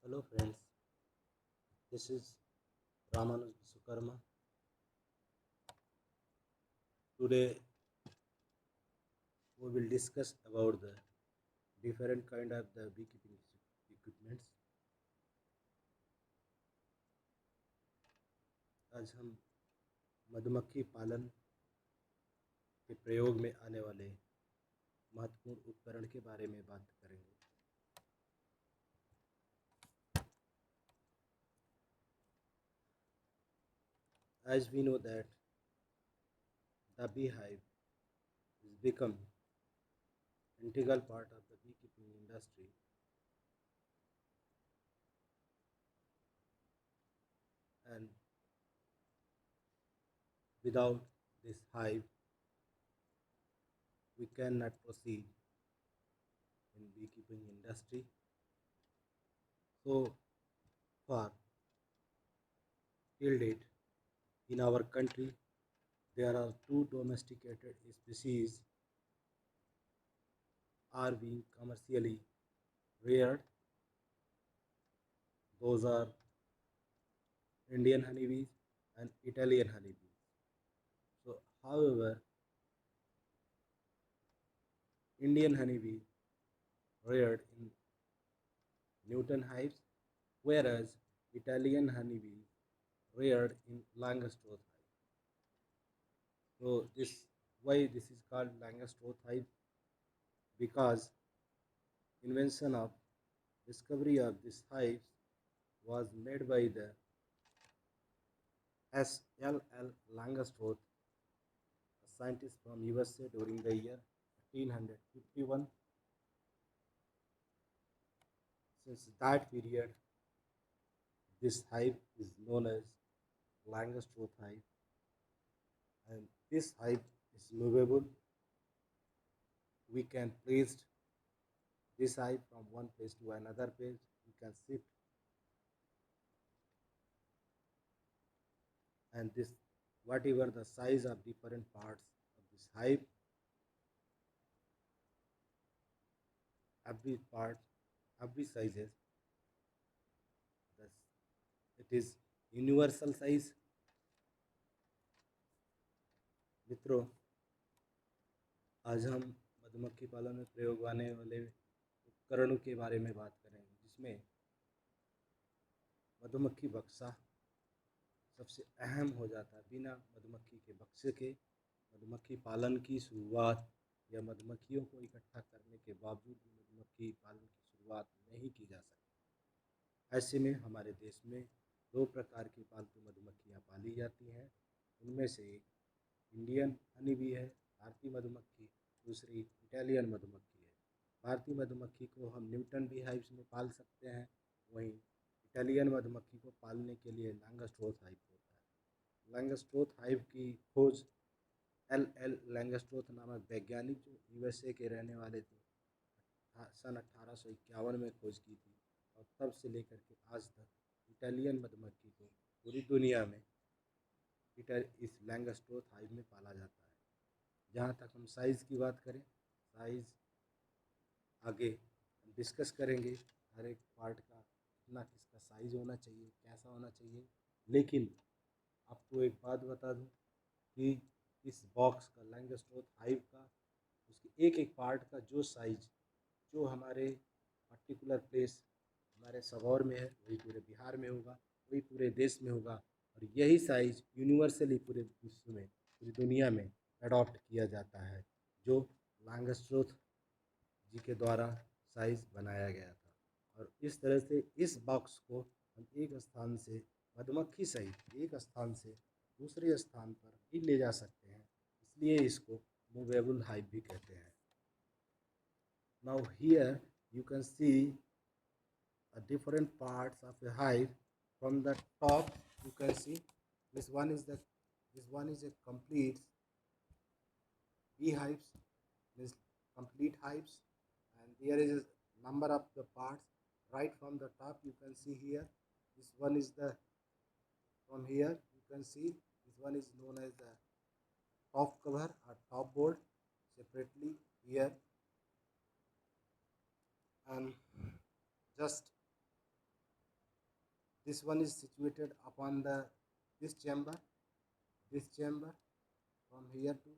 Hello friends, this is Ramanuj Visukarma. Today we will discuss about the different kind of the beekeeping equipments. आज हम मधुमक्खी पालन के प्रयोग में आने वाले महत्वपूर्ण उपकरण के बारे में बात करेंगे। As we know that the beehive has become integral part of the beekeeping industry, and without this hive we cannot proceed in beekeeping industry. So far till date in our country there are two domesticated species are being commercially reared. Those are Indian honeybees and Italian honeybees. So, however, Indian honeybee reared in Newton hives, whereas Italian honeybee reared in Langstroth hive. So, this why this is called Langstroth hive, because invention of discovery of this hive was made by the S.L.L. Langstroth, a scientist from USA during the year 1851. Since that period, this hive is known as Langstroth hive, and this hive is movable. We can place this hive from one place to another place. We can shift, and this whatever the size of different parts of this hive, every part, every sizes, it is universal size. मित्रों, आज हम मधुमक्खी पालन में प्रयोग आने वाले उपकरणों के बारे में बात करेंगे, जिसमें मधुमक्खी बक्सा सबसे अहम हो जाता है। बिना मधुमक्खी के बक्से के मधुमक्खी पालन की शुरुआत या मधुमक्खियों को इकट्ठा करने के बावजूद भी मधुमक्खी पालन की शुरुआत नहीं की जा सकती। ऐसे में हमारे देश में दो प्रकार की पालतू मधुमक्खियाँ पाली जाती हैं। उनमें से एक इंडियन हनी भी है, भारतीय मधुमक्खी, दूसरी इटालियन मधुमक्खी है। भारतीय मधुमक्खी को हम न्यूटन बी हाइव्स में पाल सकते हैं, वहीं इटालियन मधुमक्खी को पालने के लिए लैंगस्ट्रोथ हाइव होता है। लैंगस्ट्रोथ हाइव की खोज L.L. लैंगस्ट्रोथ नामक वैज्ञानिक जो USA के रहने वाले थे, सन 1851 में खोज की थी, और तब से लेकर के आज तक इटालियन मधुमक्खी को पूरी दुनिया में इस लैंगस्ट्रोथ हाइव में पाला जाता है। जहाँ तक हम साइज़ की बात करें, साइज़ आगे हम डिस्कस करेंगे, हर एक पार्ट का कितना किसका साइज़ होना चाहिए, कैसा होना चाहिए। लेकिन आपको एक बात बता दूं कि इस बॉक्स का, लैंगस्ट्रोथ हाइव का, उसके एक एक पार्ट का जो साइज जो हमारे पर्टिकुलर प्लेस हमारे सबौर में है, वही पूरे बिहार में होगा, वही पूरे देश में होगा, और यही साइज यूनिवर्सली पूरे विश्व में, पूरी दुनिया में अडॉप्ट किया जाता है, जो लैंगस्ट्रोथ जी के द्वारा साइज बनाया गया था। और इस तरह से इस बॉक्स को हम एक स्थान से, मधुमक्खी सहित एक स्थान से दूसरे स्थान पर भी ले जा सकते हैं, इसलिए इसको मूवेबल हाइव भी कहते हैं। Now here you can see different parts of a hive. From the top you can see this one is a complete beehives, this complete hives, and there is a number of the parts. Right from the top you can see here, this one is the, from here you can see this one is known as the top cover or top board separately here, and just This one is situated upon this chamber. This chamber from here to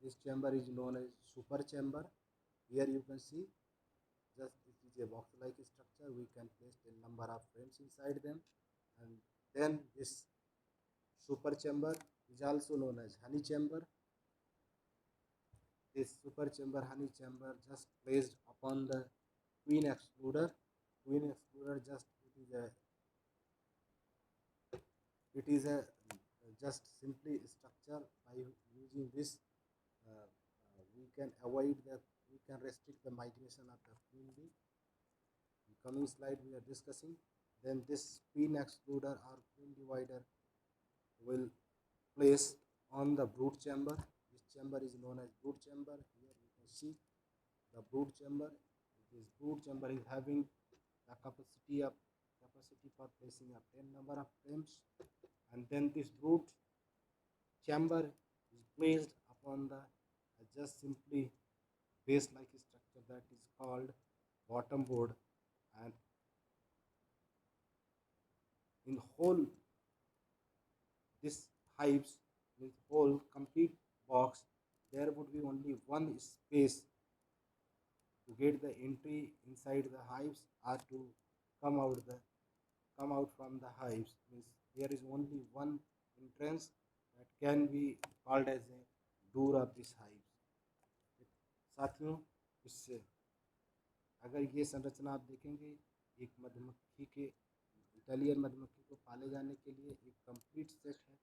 this chamber is known as super chamber. Here you can see just it is a box like structure. We can place a number of frames inside them, and then this super chamber is also known as honey chamber. This super chamber, honey chamber, just placed upon the queen excluder. Queen excluder just it is a just simply structure. By using this we can avoid the we can restrict the migration of the queen bee. In coming slide we are discussing. Then this queen excluder or queen divider will place on the brood chamber. This chamber is known as brood chamber. Here you can see the brood chamber. This brood chamber is having the capacity for placing a 10 number of frames, and then this brood chamber is placed upon the just simply base like structure that is called bottom board, and in whole this hives, this whole complete box, there would be only one space to get the entry inside the hives or to come out from the hives. Means there is only one entrance that can be called as a door of this hives. साथियों, इससे अगर ये संरचना आप देखेंगे, एक मधुमक्खी के इटालियन मधुमक्खी को पाले जाने के लिए एक कंप्लीट सेट है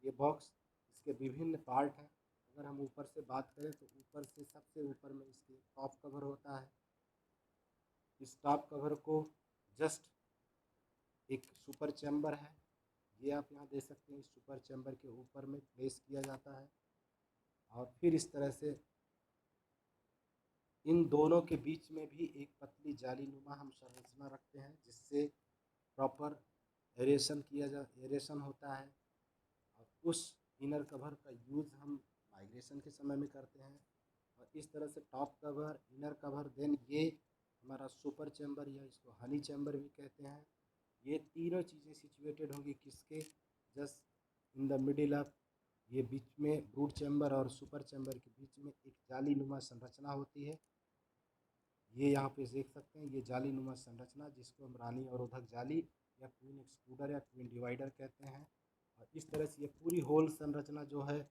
ये बॉक्स। इसके विभिन्न पार्ट हैं। अगर हम ऊपर से बात करें तो ऊपर से सबसे ऊपर में इसके टॉप कवर होता है। इस टॉप कवर को जस्ट एक सुपर चैम्बर है, ये आप यहाँ देख सकते हैं। इस सुपर चैम्बर के ऊपर में प्लेस किया जाता है और फिर इस तरह से इन दोनों के बीच में भी एक पतली जाली नुमा हम संरचना रखते हैं, जिससे प्रॉपर एरेशन होता है। और उस इनर कवर का यूज़ हम माइग्रेशन के समय में करते हैं। और इस तरह से top cover, inner cover, then ये हमारा सुपर चैम्बर या इसको हनी चैम्बर भी कहते हैं। ये तीनों चीज़ें सिचुएटेड होंगी किसके just in the middle of, ये बीच में ब्रूड चैम्बर और सुपर चैम्बर के बीच में एक जाली नुमा संरचना होती है। ये यहाँ पे देख सकते हैं, ये जाली नुमा संरचना जिसको हम रानी अवरोधक जाली या क्वीन एक्सक्लूडर या क्वीन डिवाइडर कहते हैं। और इस तरह से ये पूरी होल संरचना जो है,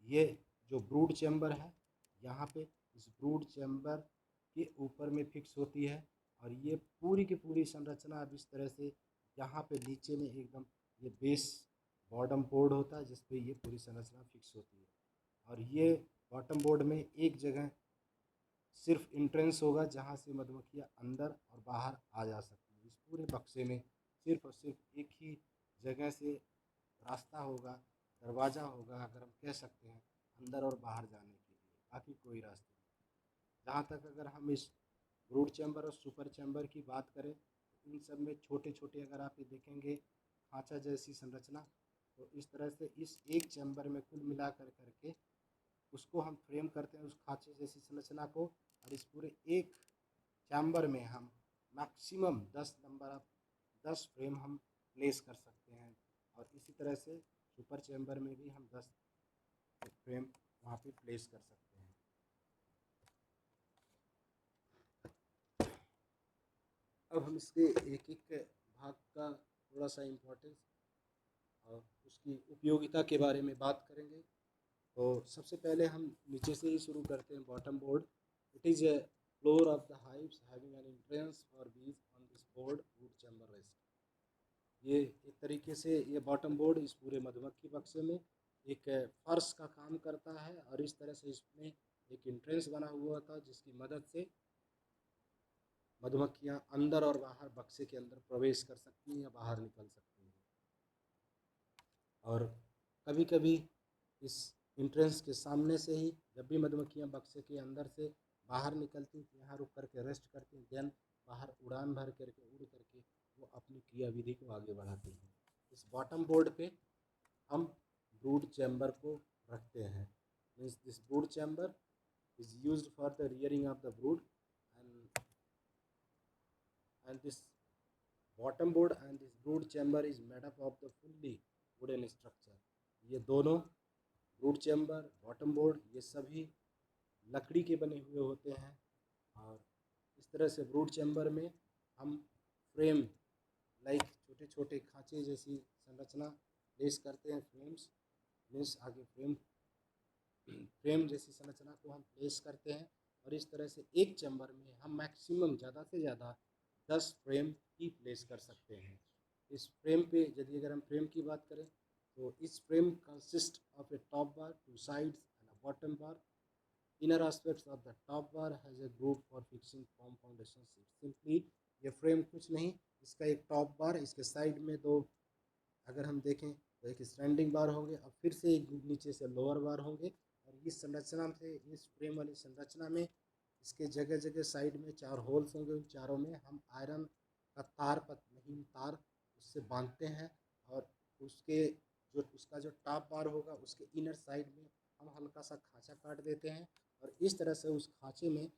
ये जो ब्रूड चैम्बर है यहाँ पे इस ब्रूड चैम्बर के ऊपर में फिक्स होती है। और ये पूरी की पूरी संरचना अब इस तरह से यहाँ पे नीचे में एकदम ये बेस बॉटम बोर्ड होता है, जिस पे ये पूरी संरचना फिक्स होती है। और ये बॉटम बोर्ड में एक जगह सिर्फ इंट्रेंस होगा जहाँ से मधुमक्खियाँ अंदर और बाहर आ जा सकती हैं। इस पूरे बक्से में सिर्फ और सिर्फ एक ही जगह से रास्ता होगा, दरवाज़ा होगा, अगर हम कह सकते हैं, अंदर और बाहर जाने के लिए, बाकी कोई रास्ता नहीं। जहाँ तक अगर हम इस ब्रूड चैम्बर और सुपर चैम्बर की बात करें तो इन सब में छोटे छोटे अगर आप ये देखेंगे खांचा जैसी संरचना, तो इस तरह से इस एक चैम्बर में कुल मिला करके उसको हम फ्रेम करते हैं, उस खांचे जैसी संरचना को। और इस पूरे एक चैम्बर में हम मैक्सिमम 10 फ्रेम हम प्लेस कर सकते हैं। और इसी तरह से सुपर चैम्बर में भी हम 10 फ्रेम वहाँ पे प्लेस कर सकते हैं। अब हम इसके एक एक भाग का थोड़ा सा इम्पोर्टेंस और उसकी उपयोगिता के बारे में बात करेंगे। तो सबसे पहले हम नीचे से ही शुरू करते हैं। Bottom board, it is a floor of the hives having an entrance for bees on this board brood chamber rest. ये एक तरीके से ये बॉटम बोर्ड इस पूरे मधुमक्खी बक्से में एक फर्श का काम करता है। और इस तरह से इसमें एक एंट्रेंस बना हुआ था जिसकी मदद से मधुमक्खियाँ अंदर और बाहर बक्से के अंदर प्रवेश कर सकती हैं या बाहर निकल सकती हैं। और कभी कभी इस एंट्रेंस के सामने से ही जब भी मधुमक्खियाँ बक्से के अंदर से बाहर निकलती हैं तो यहाँ रुक करके रेस्ट करती हैं, देन बाहर उड़ान भर करके उड़ करके वो अपनी क्रियाविधि को आगे बढ़ाती हैं। इस बॉटम बोर्ड पे हम ब्रूड चैम्बर को रखते हैं। Means this brood chamber is used for the rearing of the brood and this bottom board and this brood chamber is made up of the fully wooden structure. ये दोनों brood chamber, bottom board ये सभी लकड़ी के बने हुए होते हैं। और इस तरह से ब्रूड चैम्बर में हम फ्रेम लाइक छोटे छोटे खांचे जैसी संरचना प्लेस करते हैं। फ्रेम्स मीन्स आगे फ्रेम जैसी संरचना को हम प्लेस करते हैं। और इस तरह से एक चैम्बर में हम मैक्सिमम ज़्यादा से ज़्यादा 10 फ्रेम ही प्लेस कर सकते हैं। इस फ्रेम पे यदि अगर हम फ्रेम की बात करें तो इस frame consist of A top bar, 2 sides and a bottom bar. Inner aspects of the top bar has a groove for fixing form foundation sheet. Simply ये फ्रेम कुछ नहीं, इसका एक टॉप बार, इसके साइड में दो अगर हम देखें तो एक स्टैंडिंग बार होंगे और फिर से एक नीचे से लोअर बार होंगे। और इस संरचना से, इस फ्रेम वाली संरचना में इसके जगह जगह साइड में 4 होल्स होंगे। उन चारों में हम आयरन का तार, महीन तार उससे बांधते हैं। और उसका जो टॉप बार होगा उसके इनर साइड में हम हल्का सा खांचा काट देते हैं। और इस तरह से उस खांचे में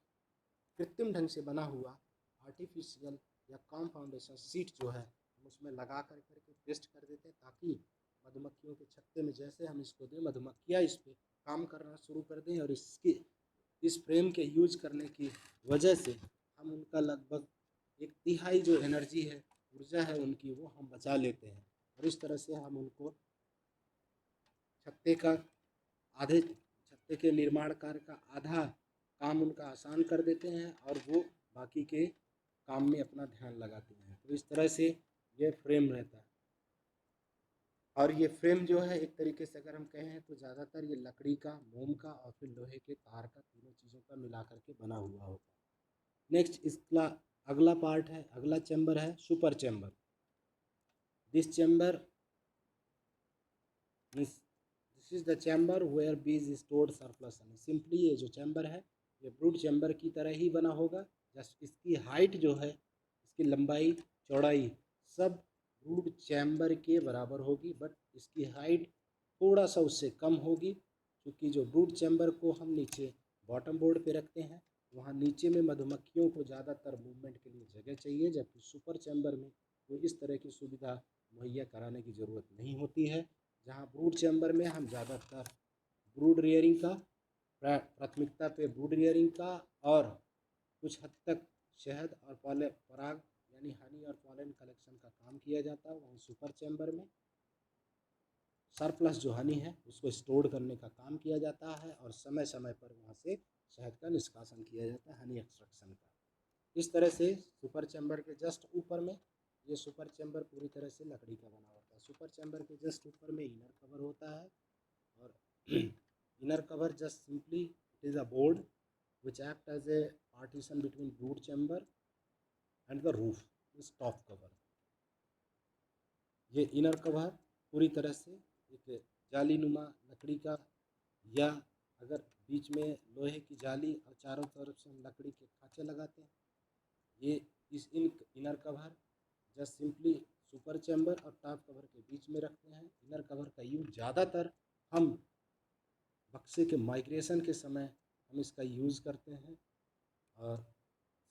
कृत्रिम ढंग से बना हुआ आर्टिफिशियल या कॉम फाउंडेशन सीट जो है हम उसमें लगा करके पेस्ट कर देते हैं, ताकि मधुमक्खियों के छत्ते में जैसे हम इसको दें मधुमक्खियाँ इस पर काम करना शुरू कर दें। और इस फ्रेम के यूज करने की वजह से हम उनका लगभग 1/3 जो एनर्जी है, ऊर्जा है उनकी, वो हम बचा लेते हैं। और इस तरह से हम उनको छत्ते के निर्माण कार्य का आधा काम उनका आसान कर देते हैं और वो बाकी के काम में अपना ध्यान लगाते हैं। तो इस तरह से ये फ्रेम रहता है। और ये फ्रेम जो है एक तरीके से अगर हम कहें तो ज़्यादातर ये लकड़ी का, मोम का और फिर लोहे के तार का, तीनों चीज़ों का मिला करके बना हुआ होता है। नेक्स्ट इसका अगला पार्ट है, अगला चैम्बर है super chamber. This chamber this is the chamber where bees stored surplus honey. Simply ये जो चैम्बर है ये ब्रूड चैम्बर की तरह ही बना होगा। जस्ट इसकी हाइट जो है, इसकी लंबाई चौड़ाई सब ब्रूड चैम्बर के बराबर होगी, बट इसकी हाइट थोड़ा सा उससे कम होगी, क्योंकि जो ब्रूड चैम्बर को हम नीचे बॉटम बोर्ड पे रखते हैं वहाँ नीचे में मधुमक्खियों को ज़्यादातर मूवमेंट के लिए जगह चाहिए, जबकि सुपर चैम्बर में कोई इस तरह की सुविधा मुहैया कराने की ज़रूरत नहीं होती है। जहाँ ब्रूड चैम्बर में हम ज़्यादातर ब्रूड रियरिंग का प्राथमिकता पे ब्रूड रियरिंग का और कुछ हद तक शहद और पराग यानी हनी और पॉलन कलेक्शन का काम किया जाता है। वहीं सुपर चैम्बर में सरप्लस जो हनी है उसको स्टोर करने का काम किया जाता है और समय समय पर वहाँ से शहद का निष्कासन किया जाता है, हनी एक्सट्रैक्शन का। इस तरह से सुपर चैम्बर के जस्ट ऊपर में, ये सुपर चैम्बर पूरी तरह से लकड़ी का बना होता है। सुपर चैम्बर के जस्ट ऊपर में इनर कवर होता है और inner cover just simply it is a board which act as a partition between brood chamber and the roof is top cover. ये इनर कवर पूरी तरह से एक जाली नुमा लकड़ी का, या अगर बीच में लोहे की जाली और चारों तरफ से हम लकड़ी के खांचे लगाते हैं, ये inner cover just simply super chamber और टॉप कवर के बीच में रखते हैं। इनर कवर का यूज ज़्यादातर हम बक्से के माइग्रेशन के समय हम इसका यूज़ करते हैं। और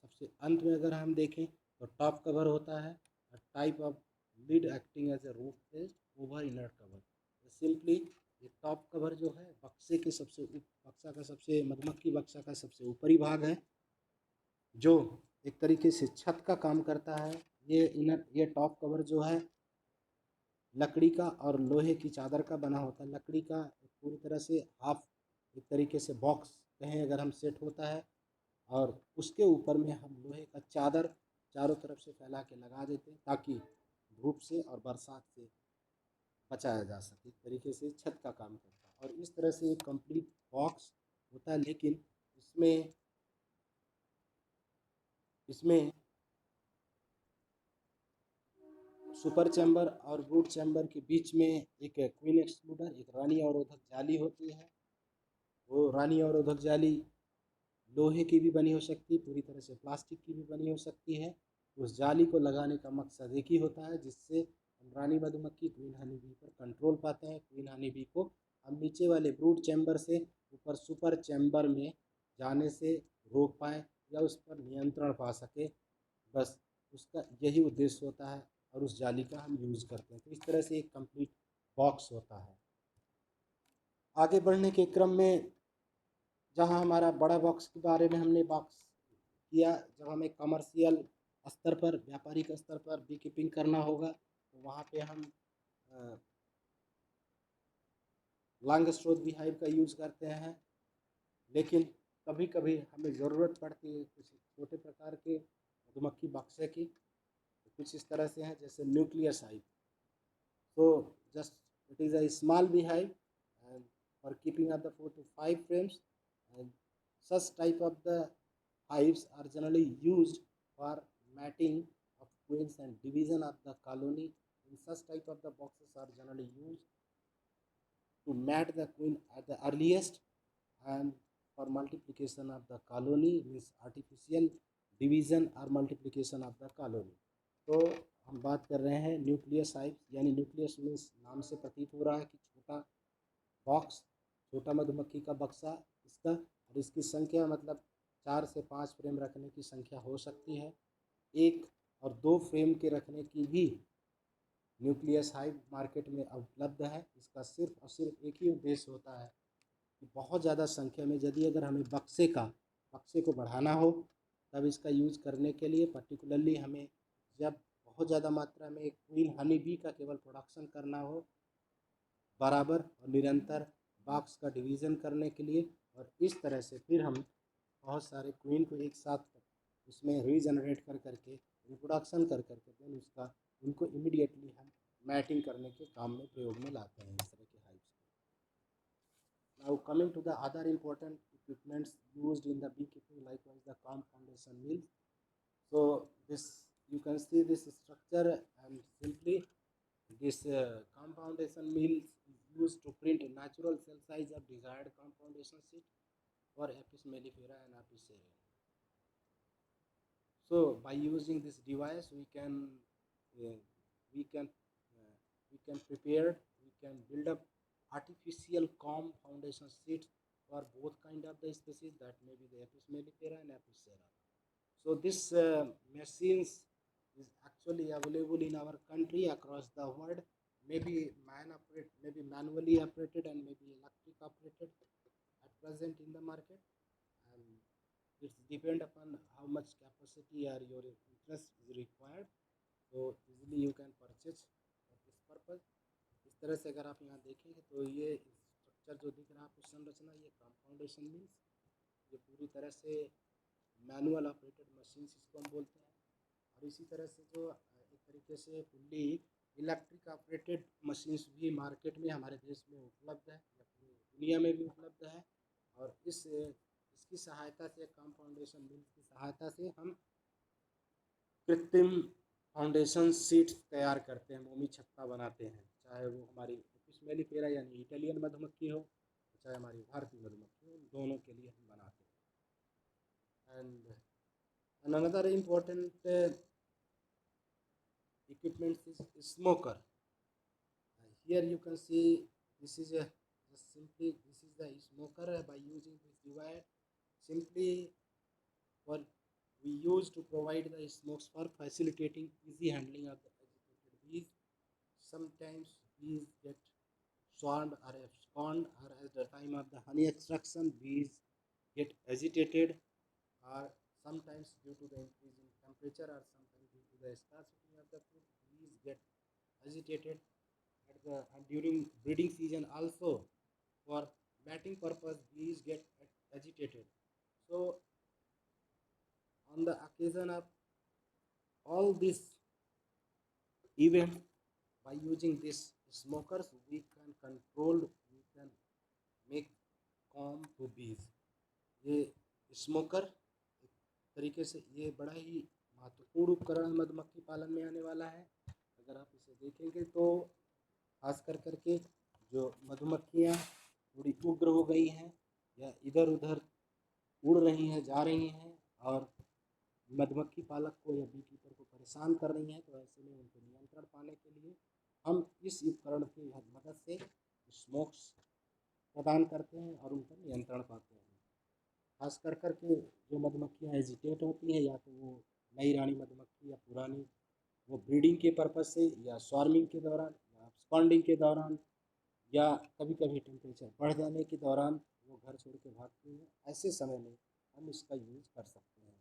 सबसे अंत में अगर हम देखें तो टॉप कवर होता है type of lid acting as a roof pest over inner cover. Simply ये टॉप कवर जो है बक्से के मधुमक्खी बक्सा का सबसे ऊपरी भाग है, जो एक तरीके से छत का काम करता है। ये टॉप कवर जो है लकड़ी का और लोहे की चादर का बना होता है। लकड़ी का पूरी तरह से हाफ एक तरीके से बॉक्स कहें अगर हम सेट होता है, और उसके ऊपर में हम लोहे का चादर चारों तरफ से फैला के लगा देते हैं ताकि धूप से और बरसात से बचाया जा सके। इस तरीके से छत का काम करता है और इस तरह से एक कंप्लीट बॉक्स होता है। लेकिन इसमें सुपर चैम्बर और ब्रूड चैम्बर के बीच में एक क्वीन एक्सक्लूडर, एक रानी अवरोधक जाली होती है। वो रानी अवरोधक जाली लोहे की भी बनी हो सकती है, पूरी तरह से प्लास्टिक की भी बनी हो सकती है। उस जाली को लगाने का मकसद एक ही होता है, जिससे हम रानी मधुमक्खी क्वीन हनी बी पर कंट्रोल पाते हैं। क्वीन हनी बी को हम नीचे वाले ब्रूड चैम्बर से ऊपर सुपर चैम्बर में जाने से रोक पाएँ या उस पर नियंत्रण पा सके। बस उसका यही उद्देश्य होता है और उस जाली का हम यूज़ करते हैं। तो इस तरह से एक कंप्लीट बॉक्स होता है। आगे बढ़ने के क्रम में जहाँ हमारा बड़ा बॉक्स के बारे में हमने बॉक्स किया, जब हमें कमर्शियल स्तर पर, व्यापारिक स्तर पर बी कीपिंग करना होगा तो वहाँ पे हम लॉन्ग स्टोरेज बी हाइव का यूज़ करते हैं। लेकिन कभी कभी हमें ज़रूरत पड़ती है कुछ छोटे प्रकार के मधुमक्खी बक्से की, तो कुछ इस तरह से हैं जैसे न्यूक्लियस हाइव। तो just it is a small bee hive and for keeping up the 4 to 5 frames, and such type of the hives are generally used for matting of queens and division of the colony. In such type of the boxes are generally used to mat the queen at the earliest and for multiplication of the colony, means artificial division or multiplication of the colony. तो हम बात कर रहे हैं nucleus hive, यानी nucleus means नाम से प्रतीत हो रहा है कि छोटा बॉक्स, छोटा मधुमक्खी का बक्सा इसका, और इसकी संख्या मतलब 4 से 5 फ्रेम रखने की संख्या हो सकती है। 1 और 2 फ्रेम के रखने की भी न्यूक्लियस हाइव मार्केट में उपलब्ध है। इसका सिर्फ और सिर्फ एक ही उद्देश्य होता है कि बहुत ज़्यादा संख्या में यदि अगर हमें बक्से को बढ़ाना हो तब इसका यूज़ करने के लिए, पर्टिकुलरली हमें जब बहुत ज़्यादा मात्रा में एक क्वीन हनी बी का केवल प्रोडक्शन करना हो बराबर और निरंतर बॉक्स का डिवीज़न करने के लिए, और इस तरह से फिर हम बहुत सारे क्वीन को एक साथ उसमें रीजनरेट कर करके रिप्रोडक्शन कर करके देन उसका उनको इमीडिएटली हम मैटिंग करने के काम में प्रयोग में लाते हैं इस तरह के हाइव्स को। Now coming to the other important equipments used in the beekeeping, likewise the comb foundation mill. So this, you can see this structure, and simply this compoundation mill is used to print natural cell size of desired compoundation sheet for Apis mellifera and Apis cerana. So by using this device we can uh, we can uh, we can build up artificial comb foundation sheets for both kind of the species, that may be the Apis mellifera and Apis cerana. So this machines is actually available in our country across the world, maybe maybe manually operated and maybe electric operated at present in the market, and it's depend upon how much capacity or your interest is required. So easily you can purchase for this purpose. इस तरह से अगर आप यहाँ देखेंगे तो ये structure जो दिख रहा है आपको, संरचना, ये कंपाउंडेशन मीन्स ये पूरी तरह से मैनुअल ऑपरेटेड मशीन इसको हम बोलते हैं। और इसी तरह से जो एक तरीके से फुल्ली इलेक्ट्रिक ऑपरेटेड मशीन्स भी मार्केट में हमारे देश में उपलब्ध है या पूरी दुनिया में भी उपलब्ध है। और इसकी सहायता से, कंपाउंडेशन मिल की सहायता से हम कृत्रिम फाउंडेशन सीट्स तैयार करते हैं, मोमी छत्ता बनाते हैं, चाहे वो हमारी एपिस मेलिफेरा यानी इटालियन मधुमक्खी हो, चाहे हमारी भारतीय मधुमक्खी हो, दोनों के लिए हम बनाते हैं। And another important equipment is smoker. Here you can see this is a just simply this is the smoker. By using this device, simply for we use to provide the smokes for facilitating easy handling of the agitated bees. Sometimes bees get swarmed or abscond, or at the time of the honey extraction bees get agitated, or sometimes due to the increase in temperature, or sometimes due to the scarcity of the food, bees get agitated at the and during breeding season also. For mating purpose bees get agitated. So on the occasion of all these events, by using this smokers we can make calm to bees. ये smoker एक तरीके से ये बड़ा ही महत्वपूर्ण उपकरण मधुमक्खी पालन में आने वाला है। अगर आप इसे देखेंगे तो खास कर करके जो मधुमक्खियाँ थोड़ी उग्र हो गई हैं या इधर उधर उड़ रही हैं, जा रही हैं, और मधुमक्खी पालक को या बी कीपर को परेशान कर रही हैं, तो ऐसे में उनको नियंत्रण पाने के लिए हम इस उपकरण की मदद से स्मोक्स प्रदान करते हैं और उन पर नियंत्रण पाते हैं। खास कर करके जो मधुमक्खियाँ एजिटेट होती हैं, या तो वो नई रानी मधुमक्खी मधुमक्खी या पुरानी, वो ब्रीडिंग के पर्पज़ से या स्वार्मिंग के दौरान या स्पॉन्डिंग के दौरान या कभी कभी टेम्परेचर बढ़ जाने के दौरान वो घर छोड़ के भागती हैं, ऐसे समय में हम इसका यूज़ कर सकते हैं।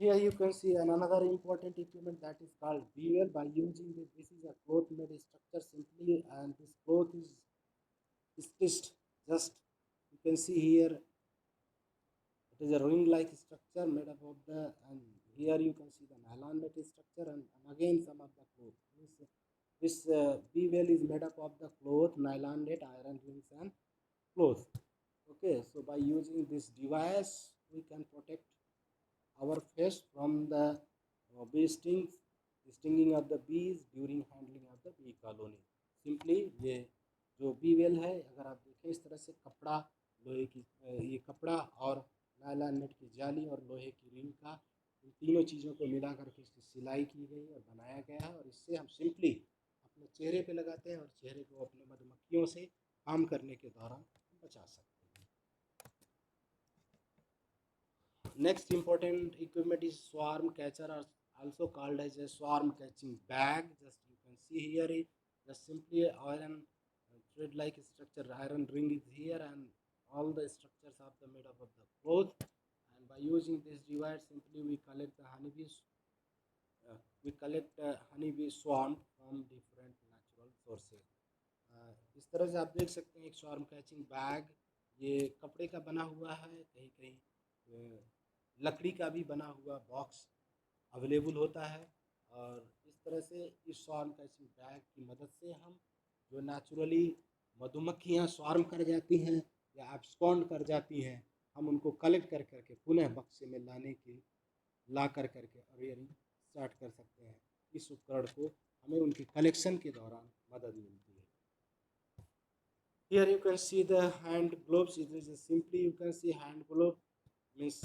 Here you can see another important equipment that is called bevel. By using this is a cloth made structure simply, and this cloth is stitched. Just you can see here it is a ring like structure made up of the, and here you can see the nylon metal structure, and again some of the cloth. This bevel is made up of the cloth, nylon net, iron rings and cloth. Okay, so by using this device we can protect our face from the stinging of the bees during handling of the bee colony. Simply ये जो be well है, अगर आप देखें इस तरह से कपड़ा, लोहे की ये कपड़ा और नायलॉन नेट की जाली और लोहे की रिंग का, इन तीनों चीज़ों को मिला करके इसकी सिलाई की गई और बनाया गया है, और इससे हम सिंपली अपने चेहरे पे लगाते हैं और चेहरे को अपने मधुमक्खियों से काम करने के दौरान बचा सकते हैं। Next important equipment is swarm catcher, or also called as a swarm catching bag. Just you can see here it just simply a iron thread like structure, iron ring is here, and all the structures are made up of the cloth. And by using this device, simply we collect the honeybees. Honeybee swarm from different natural sources. इस तरह से आप देख सकते हैं एक swarm catching bag, ये कपड़े का बना हुआ है, कहीं कहीं लकड़ी का भी बना हुआ बॉक्स अवेलेबल होता है। और इस तरह से इस स्वार्म कैचिंग बैग की मदद से हम जो नेचुरली मधुमक्खियाँ स्वार्म कर जाती हैं या एब्सकॉन्ड कर जाती हैं, हम उनको कलेक्ट कर करके पुनः बक्से में ला कर करके रियरिंग स्टार्ट कर सकते हैं। इस उपकरण को हमें उनके कलेक्शन के दौरान मदद मिलती है। Here you can see the hand gloves. It is simply you can see hand glove means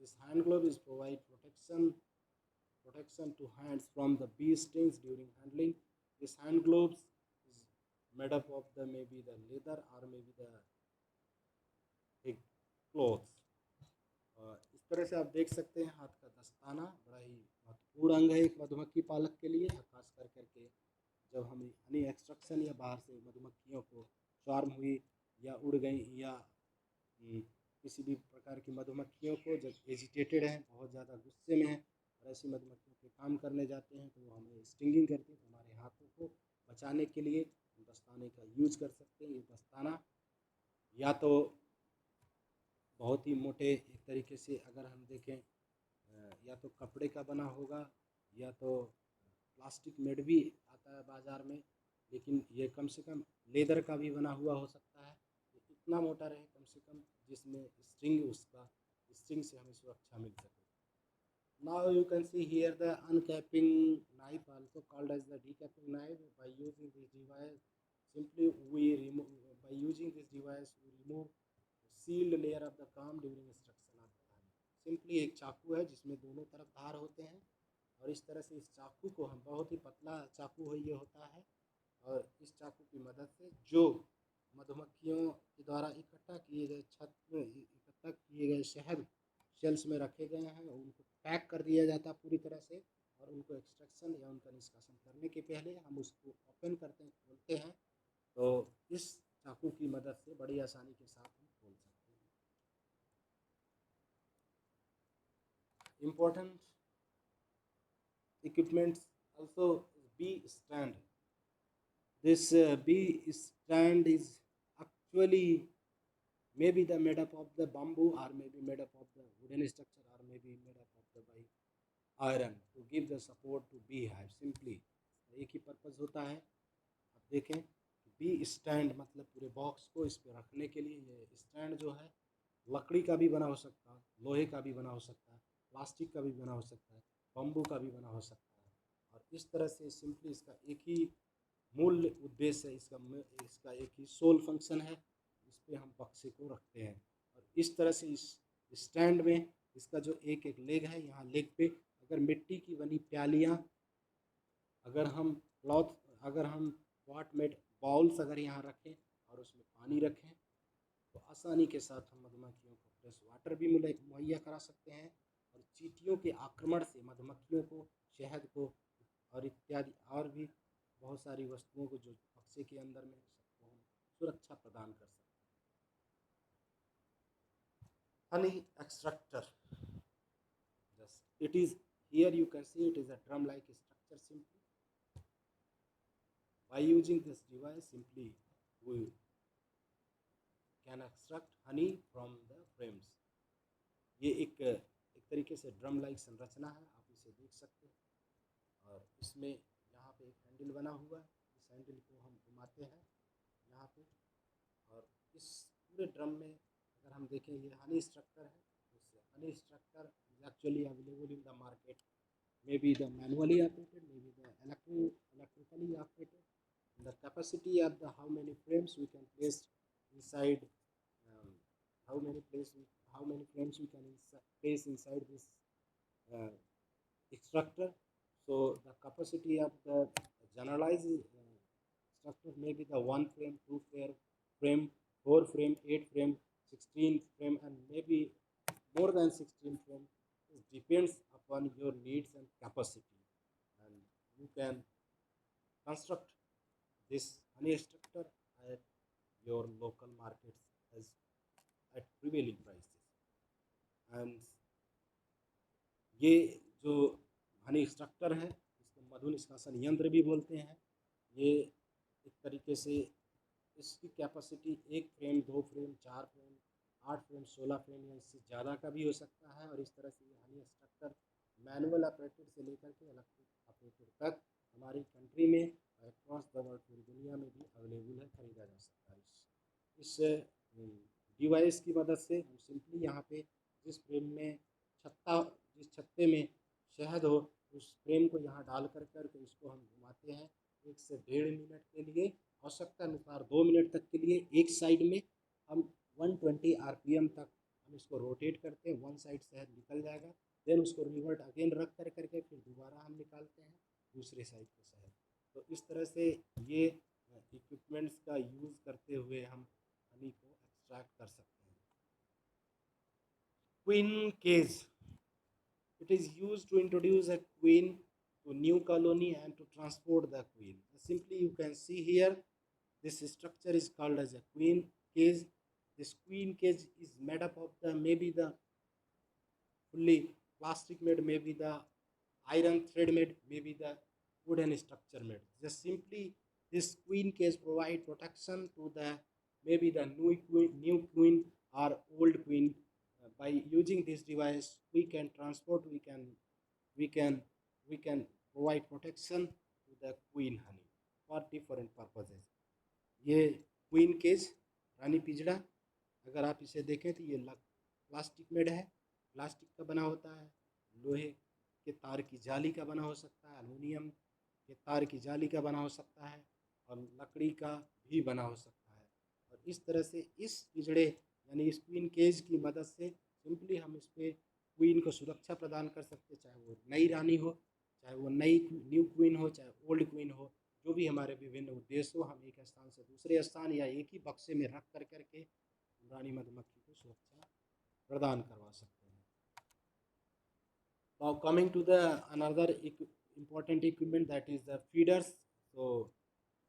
this hand glove is provide protection to hands from the bee stings during handling. This hand gloves is made up of the maybe the leather or maybe the cloth. इस तरह से आप देख सकते हैं हाथ का दस्ताना बड़ा ही महत्वपूर्ण अंग है एक मधुमक्खी पालक के लिए, खास कर करके जब हम हनी एक्सट्रैक्शन या बाहर से मधुमक्खियों को स्वार्म हुई या उड़ गई या किसी भी प्रकार की मधुमक्खियों को जब एजिटेटेड हैं, बहुत ज़्यादा गुस्से में हैं और ऐसी मधुमक्खियों के काम करने जाते हैं तो वो हमें स्टिंगिंग करती है, तो हमारे हाथों को बचाने के लिए दस्ताने का यूज कर सकते हैं। ये दस्ताना या तो बहुत ही मोटे एक तरीके से अगर हम देखें या तो कपड़े का बना होगा या तो प्लास्टिक मेड भी आता है बाज़ार में, लेकिन ये कम से कम लेदर का भी बना हुआ हो सकता है। इतना मोटा रहे कम से कम जिसमें स्ट्रिंग से हमें सुरक्षा मिल सके। Now you can see here the uncapping knife, also called as the decapping knife. By using this device, simply we remove sealed layer of the comb during extraction of the honey. Simply एक चाकू है जिसमें दोनों तरफ धार होते हैं, और इस तरह से इस चाकू को हम, बहुत ही पतला चाकू है ये होता है, और इस चाकू की मदद से जो मधुमक्खियों के द्वारा इकट्ठा किए गए शहद शेल्स में रखे गए हैं, उनको पैक कर दिया जाता है पूरी तरह से, और उनको एक्सट्रैक्शन या उनका निष्कासन करने के पहले हम उसको ओपन करते हैं, खोलते हैं, तो इस चाकू की मदद से बड़ी आसानी के साथ हम खोल सकते हैं। Important equipment also bee stand. This bee stand is actually maybe the made up of the bamboo, or maybe made up of the wooden structure, or maybe made up of the by iron to give the support to bee hive. Simply एक ही purpose होता है। आप देखें B stand मतलब पूरे box को इस पर रखने के लिए। ये स्टैंड जो है लकड़ी का भी बना हो सकता है, लोहे का भी बना हो सकता है, प्लास्टिक का भी बना हो सकता है, बम्बू का भी बना हो सकता है, और इस तरह से सिंपली इसका एक ही मूल उद्देश्य है, इसका एक ही सोल फंक्शन है, इस पर हम बक्से को रखते हैं। और इस तरह से इस स्टैंड में इसका जो एक एक लेग है, यहाँ लेग पे अगर मिट्टी की बनी प्यालियाँ, अगर हम पॉट मेड बाउल्स अगर यहाँ रखें और उसमें पानी रखें, तो आसानी के साथ हम मधुमक्खियों को फ्रेश वाटर भी मुहैया करा सकते हैं, और चींटियों के आक्रमण से मधुमक्खियों को, शहद को और इत्यादि और भी बहुत सारी वस्तुओं को जो बक्से के अंदर में सबको हम सुरक्षा प्रदान कर सकते हैं। Honey extractor, it is here you can see it is a drum like structure. Simply by using this device, simply we can extract honey from the frames. ये एक तरीके से ड्रम लाइक संरचना है, आप इसे देख सकते हैं। और इसमें यहाँ पे एक हैंडल बना हुआ है, इस हैंडल को हम घुमाते हैं यहाँ पे, और इस पूरे ड्रम में अगर हम देखें ये हनी स्ट्रक्चर है। इस Honey structure is actually available in the market, maybe the manually operated, maybe the electrically operated. The capacity of the how many frames we can place inside, um, how many frames we can place inside this uh, extractor. So the capacity of the generalized structure may be the 1 frame, 2 frame, 4 frame, 8 frame, 16 frame, and maybe more than 16 frame. It depends upon your needs and capacity, and you can construct this honey structure at your local markets as at prevailing prices. And ये जो Honey structure है इसको मधु निष्कासन यंत्र भी बोलते हैं। ये एक तरीके से इसकी capacity 1 frame, 2 frame, 4 frame, 8 frame, 16 frame या इससे ज़्यादा का भी हो सकता है। और इस तरह से ये हनी स्ट्रक्चर मैनुअल ऑपरेटेड से लेकर के इलेक्ट्रिक ऑपरेटेड तक हमारी कंट्री में अक्रॉस द वर्ल्ड पूरी दुनिया में भी अवेलेबल है, खरीदा जा सकता है। इस डिवाइस की मदद से हम सिंपली यहाँ पे जिस फ्रेम में जिस छत्ते में शहद हो उस फ्रेम को यहाँ डाल कर के इसको हम घुमाते हैं 1 से 1.5 मिनट के लिए, आवश्यकता अनुसार 2 मिनट तक के लिए। एक साइड में हम 120 RPM तक हम इसको रोटेट करते हैं, 1 साइड शहद निकल जाएगा, देन उसको रिवर्ट अगेन रख कर करके फिर दोबारा हम निकालते हैं दूसरे साइड का शहद। तो इस तरह से ये इक्विपमेंट्स का यूज़ करते हुए हम हनी को एक्सट्रैक्ट कर सकते हैं। Queen cage, it is used to introduce a queen to new colony and to transport the queen. Simply you can see here this structure is called as a queen cage. This queen cage is made up of the maybe the fully plastic made, maybe the iron thread made, maybe the wooden structure made. Just simply this queen cage provide protection to the maybe the new queen or old queen. By using this device we can transport, we can provide protection to the queen honey for different purposes. ये queen cage रानी पिंजड़ा, अगर आप इसे देखें तो ये plastic made है, plastic का बना होता है, लोहे के तार की जाली का बना हो सकता है, एल्युमिनियम के तार की जाली का बना हो सकता है, और लकड़ी का भी बना हो सकता है। और इस तरह से इस पिंजड़े यानी इस क्वीन केज की मदद से सिंपली हम इस पर क्वीन को सुरक्षा प्रदान कर सकते, चाहे वो नई रानी हो, चाहे वो न्यू क्वीन हो, चाहे ओल्ड क्वीन हो, जो भी हमारे विभिन्न उद्देश्य हो, हम एक स्थान से दूसरे स्थान या एक ही बक्से में रख कर करके रानी मधुमक्खी को सुरक्षा प्रदान करवा सकते हैं। Now coming to the another important equipment, that is the feeders. So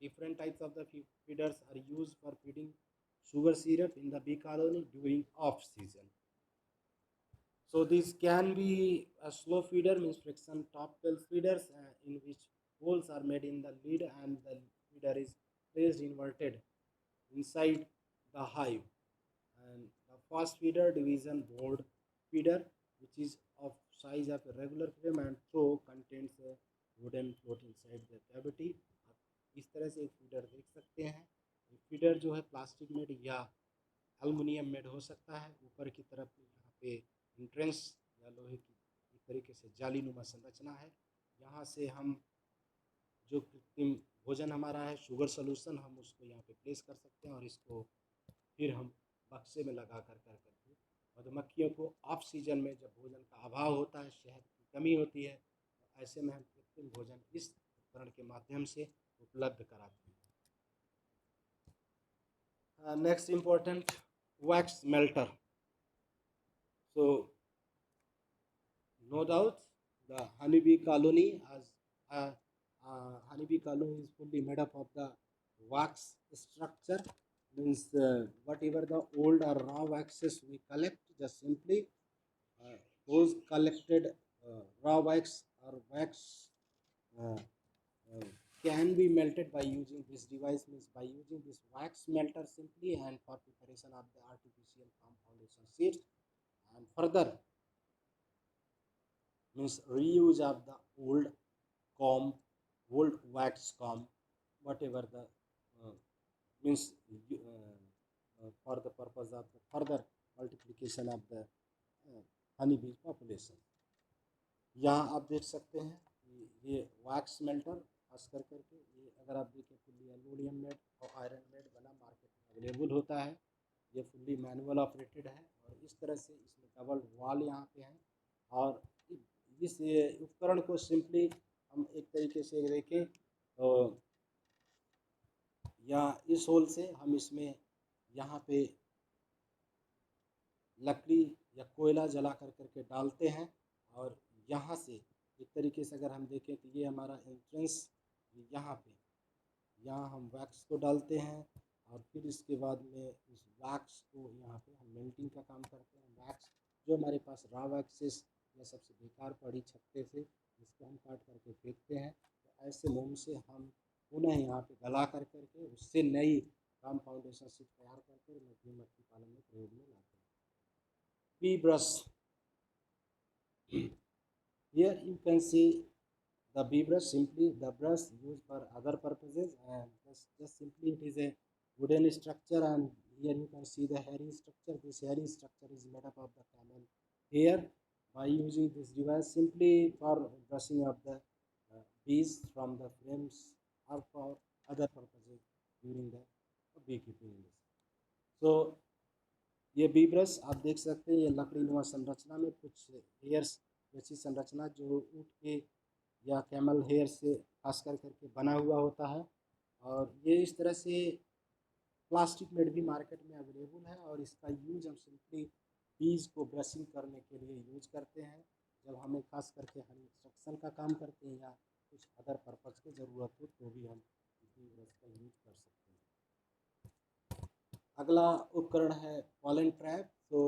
different types of the feeders are used for feeding sugar syrup in the bee colony during off season. So this can be a slow feeder, means friction top tail feeders, in which holes are made in the lid and the feeder is placed inverted inside the hive. And the fast feeder division board feeder, which is of size of a regular frame and throw contains a wooden float inside the cavity. आप इस तरह से एक feeder देख सकते हैं। Feeder जो है प्लास्टिक मेड या एल्युमिनियम मेड हो सकता है। ऊपर की तरफ यहाँ पे एंट्रेंस या लोहे की एक तरीके से जालीनुमा संरचना है। यहाँ से हम जो कृत्रिम भोजन हमारा है शुगर सोल्यूशन, हम उसको यहाँ पे प्लेस कर सकते हैं और इसको फिर हम बक्से में लगा कर करके मधुमक्खियों को ऑफ सीजन में जब भोजन का अभाव होता है, शहद की कमी होती है, तो ऐसे में हम कृत्रिम भोजन इस उपकरण के माध्यम से उपलब्ध कराते हैं। Next important, wax melter. So No doubt, the honeybee colony honeybee colony is fully made up of the wax structure. Means whatever the old or raw waxes we collect, just simply those collected raw wax or wax uh, uh, can be melted by using this device. Means by using this wax melter simply, and for preparation of the artificial comb foundation sheets, and further means reuse of the old comb, old wax comb, whatever the means for the purpose of the further multiplication of the honeybee population. यहाँ आप देख सकते हैं कि ये wax melter खास करके ये अगर आप देखें फुल्ली एल्यूमिनियम मेड और आयरन मेड बना मार्केट में अवेलेबल होता है। ये फुल्ली मैनुअल ऑपरेटेड है और इस तरह से इसमें डबल वॉल यहाँ पे है। और इस उपकरण को सिंपली हम एक तरीके से देखें तो या इस होल से हम इसमें यहाँ पे लकड़ी या कोयला जला करके डालते हैं और यहाँ से एक तरीके से अगर हम देखें तो ये हमारा एंट्रेंस यहाँ पे यहाँ हम वैक्स को डालते हैं और फिर इसके बाद में इस वैक्स को यहाँ पे हम मेल्टिंग का काम करते हैं। वैक्स जो हमारे पास रॉ वैक्सेस या सबसे बेकार पड़ी छत्ते से इसको हम काट करके फेंकते हैं, तो ऐसे मोम से हम पुनः यहाँ पे गला करके उससे नई काम फाउंडेशन शीट तैयार करके मधुमक्खी पालन में प्रयोग में लाते हैं। B brush, here you can see the bee brush, simply the brush used for other purposes, and just simply it is a wooden structure, and here you can see the hairy structure. This hairy structure is made up of the camel hair. By using this device simply for brushing of the bees from the frames or for other purposes during the beekeeping industry. So ये B brush आप देख सकते हैं, ये लकड़ी नुमा संरचना में कुछ हेयर्स जैसी संरचना जो ऊँट के या कैमल हेयर से खास करके बना हुआ होता है। और ये इस तरह से प्लास्टिक मेड भी मार्केट में अवेलेबल है और इसका यूज हम सिंपली बीज को ब्रशिंग करने के लिए यूज करते हैं। जब हमें खास करके हम इंस्ट्रक्शन का काम करते हैं या कुछ अदर पर्पज़ की ज़रूरत हो तो भी हम बी ब्रश का यूज कर सकते हैं। अगला उपकरण है पॉलन ट्रैप। तो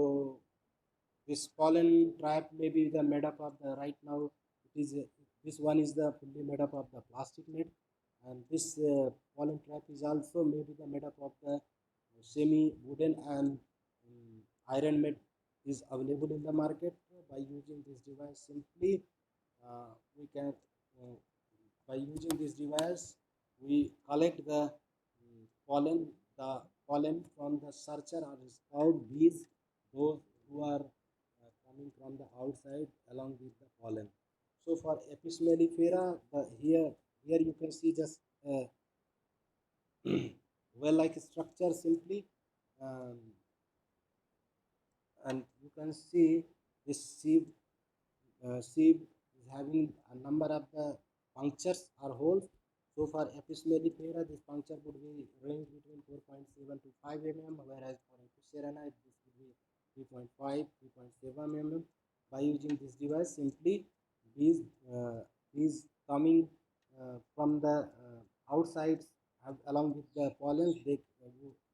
this pollen trap may be the made up of the right now it is this one is the fully made up of the plastic net, and this pollen trap is also maybe the made up of the semi wooden and iron made is available in the market. By using this device simply we can by using this device we collect the pollen from the searcher or scout bees, those who are coming from the outside along with the pollen. So for Apis mellifera, here you can see just well-like structure simply, and you can see this sieve is having a number of the punctures or holes. So for Apis mellifera, this puncture would be range between 4.7 to 5 mm, whereas for Apis cerana this would be 3.5, 3.7 mm. By using this device, simply bees coming from the outside along with the pollen, they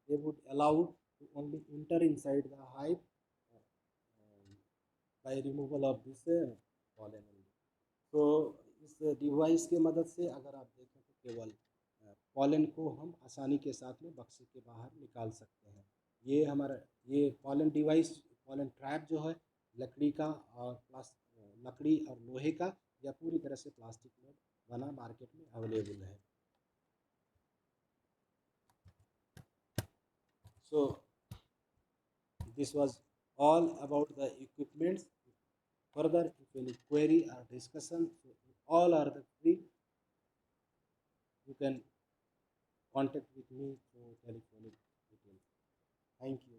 would allow to only enter inside the hive by removal of this pollen. तो इस device के मदद से अगर आप देखें तो केवल पॉलन को हम आसानी के साथ में बक्से के बाहर निकाल सकते हैं। ये हमारा ये पॉलन डिवाइस, पॉलन ट्रैप जो है लकड़ी का और लकड़ी और लोहे का या पूरी तरह से प्लास्टिक में बना मार्केट में अवेलेबल है। So this was all about the equipments. Further, if any query or discussion, all are the free. You can contact with me through telephonic details. Thank you.